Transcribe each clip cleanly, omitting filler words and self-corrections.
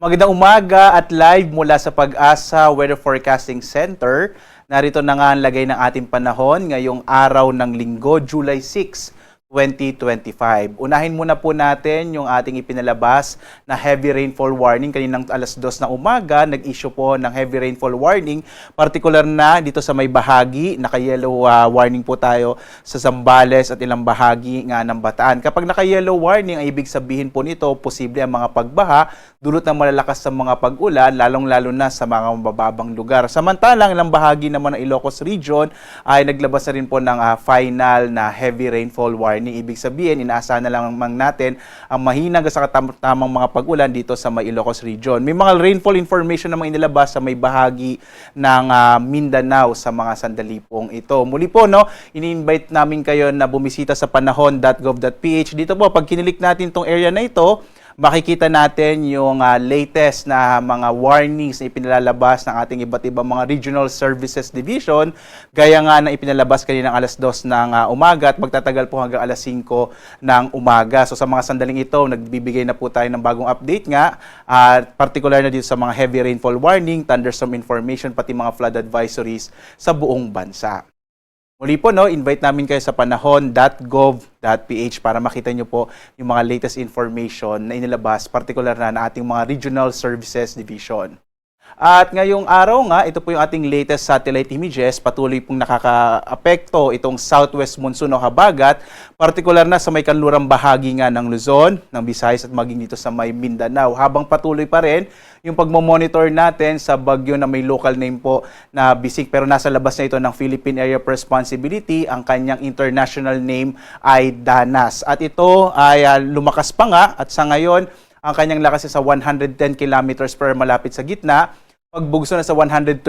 Magandang umaga at live mula sa Pag-asa Weather Forecasting Center. Narito na nga ang lagay ng ating panahon ngayong araw ng Linggo, July 6, 2025. Unahin muna po natin yung ating ipinalabas na heavy rainfall warning. Kaninang alas 2 ng umaga, nag-issue po ng heavy rainfall warning. Particular na dito sa may bahagi, naka-yellow warning po tayo sa Zambales at ilang bahagi nga ng Bataan. Kapag naka-yellow warning, ay ibig sabihin po nito, posible ang mga pagbaha, dulot ng malalakas sa mga pag-ulan, lalong-lalo na sa mga mababang lugar. Samantalang ilang bahagi naman ng Ilocos Region ay naglabas na rin po ng final na heavy rainfall warning. Ibig sabihin, inaasahan na lang natin ang mahina sa katamang mga pag-ulan dito sa may Ilocos Region. May mga rainfall information namang inilabas sa may bahagi ng Mindanao sa mga sandali pong ito. Muli po, ini-invite namin kayo na bumisita sa panahon.gov.ph. Dito po, pag kinilik natin itong area na ito, makikita natin yung latest na mga warnings na ipinalalabas ng ating iba't ibang mga Regional Services Division, gaya nga na ipinalabas kanina ng alas 2 ng umaga at magtatagal po hanggang alas 5 ng umaga. So sa mga sandaling ito, nagbibigay na po tayo ng bagong update nga, particular na dito sa mga heavy rainfall warning, thunderstorm information, pati mga flood advisories sa buong bansa. Muli po, invite namin kayo sa panahon.gov.ph para makita nyo po yung mga latest information na inilabas, particular na ating mga Regional Services Division. At ngayong araw nga, ito po yung ating latest satellite images, patuloy pong nakaka-apekto itong southwest monsoon o habagat, partikular na sa may kanlurang bahagi nga ng Luzon, ng Visayas at maging dito sa may Mindanao. Habang patuloy pa rin yung pagmomonitor natin sa bagyo na may local name po na bisig pero nasa labas na ito ng Philippine Area of Responsibility, ang kanyang international name ay Danas. At ito ay lumakas pa nga at sa ngayon, ang kanyang lakas ay sa 110 kilometers per hour malapit sa gitna, pagbugso na sa 135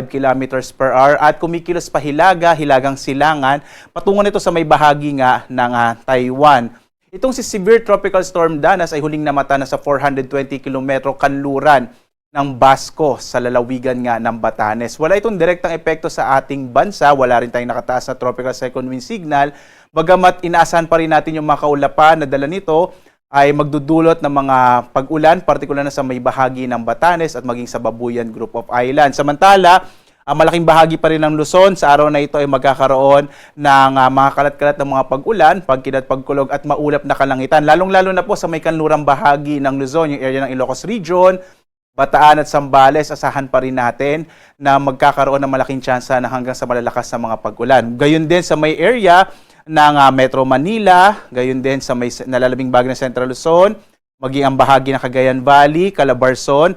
kilometers per hour at kumikilos pa hilagang silangan patungo nito sa may bahagi nga ng Taiwan. Itong si Severe Tropical Storm Danas ay huling namata na sa 420 kilometro kanluran ng Basco sa lalawigan nga ng Batanes. Wala itong direktang epekto sa ating bansa, wala rin tayong nakataas na tropical second wind signal, bagamat inaasahan pa rin natin yung mga kaulapan na dala nito ay magdudulot ng mga pag-ulan, partikular na sa may bahagi ng Batanes at maging sa Babuyan Group of Islands. Samantala, ang malaking bahagi pa rin ng Luzon sa araw na ito ay magkakaroon ng mga kalat-kalat ng mga pag-ulan, pagkilat, pagkulog at maulap na kalangitan. Lalong-lalo na po sa may kanlurang bahagi ng Luzon, yung area ng Ilocos Region, Bataan at Zambales, asahan pa rin natin na magkakaroon ng malaking tsansa na hanggang sa malalakas na mga pag-ulan. Gayon din sa may area ng Metro Manila, gayon din sa may nalalabing bahagi ng Central Luzon, maging ang bahagi ng Cagayan Valley, Calabarzon,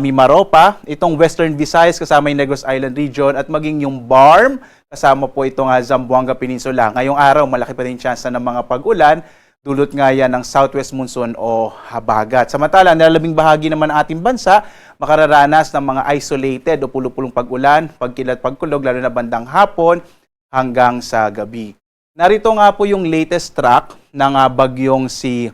Mimaropa, itong Western Visayas kasama yung Negros Island Region at maging yung BARM, kasama po itong Zamboanga Peninsula. Ngayong araw, malaki pa rin tsansa ng mga pag-ulan, dulot nga yan ng southwest monsoon o habagat. Samantala, nalalabing bahagi naman ng ating bansa, makararanas ng mga isolated o pulupulong pag-ulan, pagkilat, pagkulog, lalo na bandang hapon hanggang sa gabi. Narito nga po yung latest track ng bagyong si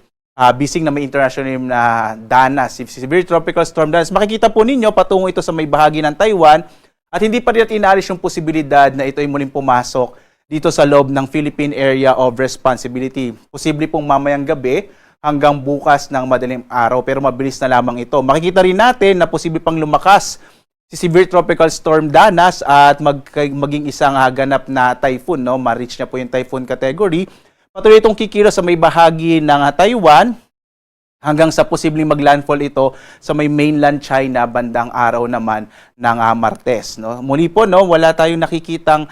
bising na may international name na Danas, si Severe Tropical Storm Danas. Makikita po ninyo patungo ito sa may bahagi ng Taiwan at hindi pa rin natin inaalis yung posibilidad na ito ay muling pumasok dito sa loob ng Philippine Area of Responsibility. Posible pong mamayang gabi hanggang bukas ng madaling araw pero mabilis na lamang ito. Makikita rin natin na posible pang lumakas si Severe Tropical Storm Danas at maging isang ganap na typhoon, ma-reach niya po yung typhoon category. Patuloy itong kikilos sa may bahagi ng Taiwan hanggang sa posibleng maglandfall ito sa may mainland China bandang araw naman ng Martes. Muli po, wala tayong nakikitang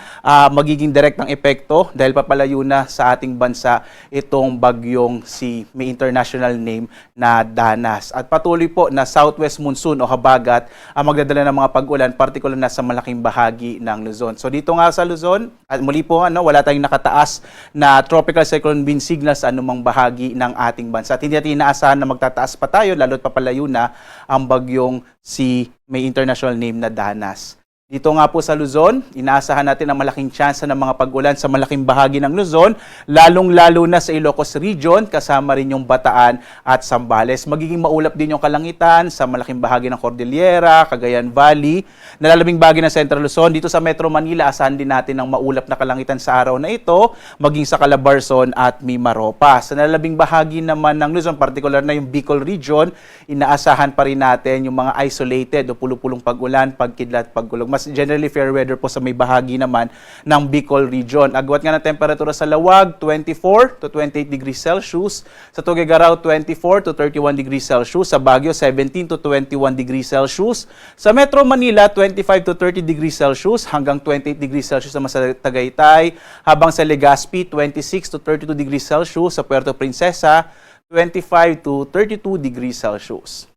magiging direktang epekto dahil papalayo na sa ating bansa itong bagyong si may international name na Danas. At patuloy po na southwest monsoon o habagat ang magdadala ng mga pag-ulan, partikular na sa malaking bahagi ng Luzon. So dito nga sa Luzon, at muli po, wala tayong nakataas na tropical cyclone wind signal sa anumang bahagi ng ating bansa. At hindi natin inaasahan na magtataas pa tayo, lalo't papalayo na ang bagyong si may international name na Danas. Dito nga po sa Luzon, inaasahan natin ang malaking tsansa ng mga pag-ulan sa malaking bahagi ng Luzon, lalong-lalo na sa Ilocos Region, kasama rin yung Bataan at Zambales. Magiging maulap din yung kalangitan sa malaking bahagi ng Cordillera, Cagayan Valley, nalalabing bahagi ng Central Luzon. Dito sa Metro Manila, asahan din natin ang maulap na kalangitan sa araw na ito, maging sa Calabarzon at Mimaropa. Sa nalalabing bahagi naman ng Luzon, particular na yung Bicol Region, inaasahan pa rin natin yung mga isolated o pulupulong pag-ulan, pagkidlat, pagkulog. Mas generally fair weather po sa may bahagi naman ng Bicol Region. Agwat nga ng temperatura sa Lawag, 24 to 28 degrees Celsius. Sa Tuguegarao, 24 to 31 degrees Celsius. Sa Baguio, 17 to 21 degrees Celsius. Sa Metro Manila, 25 to 30 degrees Celsius hanggang 28 degrees Celsius naman sa Tagaytay. Habang sa Legazpi, 26 to 32 degrees Celsius. Sa Puerto Princesa, 25 to 32 degrees Celsius.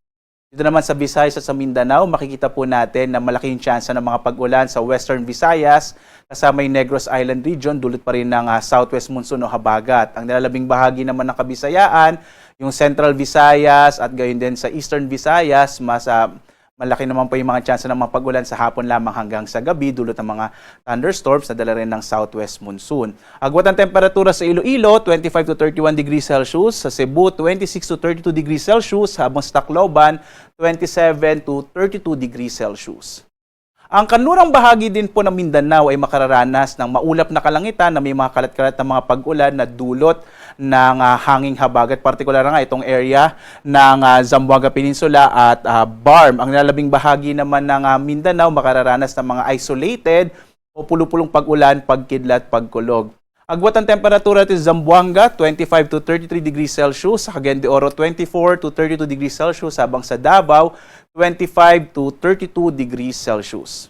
Dito naman sa Visayas at sa Mindanao, makikita po natin na malaki yung tsansa ng mga pag-ulan sa Western Visayas, kasama yung Negros Island Region, dulot pa rin ng Southwest Monsoon o habagat. Ang nilalabing bahagi naman ng Kabisayaan, yung Central Visayas at gayon din sa Eastern Visayas, malaki naman po yung mga tsansa ng mga pag-ulan sa hapon lamang hanggang sa gabi, dulot ng mga thunderstorms na dala rin ng Southwest Monsoon. Agwat ang temperatura sa Iloilo, 25 to 31 degrees Celsius. Sa Cebu, 26 to 32 degrees Celsius. Habang sa Tacloban, 27 to 32 degrees Celsius. Ang kanlurang bahagi din po ng Mindanao ay makararanas ng maulap na kalangitan na may mga kalat-kalat na mga pag-ulan na dulot ng hanging habagat. Partikular nga itong area ng Zamboanga Peninsula at Barm. Ang nilalabing bahagi naman ng Mindanao makararanas ng mga isolated o pulupulong pag-ulan, pagkidlat, pagkulog. Agwat ang temperatura sa Zamboanga, 25 to 33 degrees Celsius. Sa Cagayan de Oro, 24 to 32 degrees Celsius. Habang sa Davao, 25 to 32 degrees Celsius.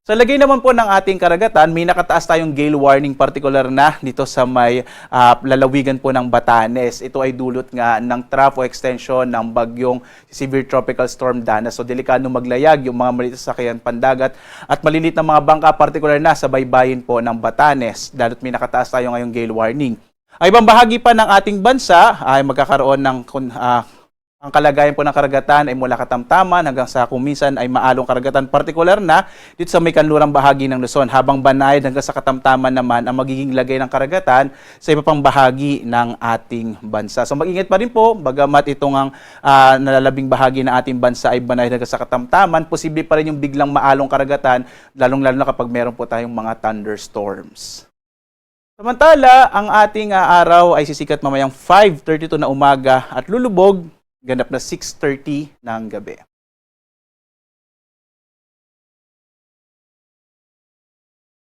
Sa lagay naman po ng ating karagatan, may nakataas tayong gale warning particular na dito sa may lalawigan po ng Batanes. Ito ay dulot nga ng trough o extension ng bagyong severe tropical storm Dana. So delikado maglayag yung mga maliit na sasakyan pandagat at maliliit na mga bangka particular na sa baybayin po ng Batanes. Dahil may nakataas tayo ngayong gale warning. Ang ibang bahagi pa ng ating bansa ay magkakaroon ng ang kalagayan po ng karagatan ay mula katamtaman hanggang sa kung minsan ay maalong karagatan, partikular na dito sa may kanlurang bahagi ng Luzon, habang banayad hanggang sa katamtaman naman ang magiging lagay ng karagatan sa iba pang bahagi ng ating bansa. So mag-ingat pa rin po, bagamat itong ang nalalabing bahagi ng ating bansa ay banayad hanggang sa katamtaman, posible pa rin yung biglang maalong karagatan, lalong-lalo na kapag meron po tayong mga thunderstorms. Samantala, ang ating araw ay sisikat mamayang 5:32 na umaga at lulubog ganap na 6:30 ng gabi.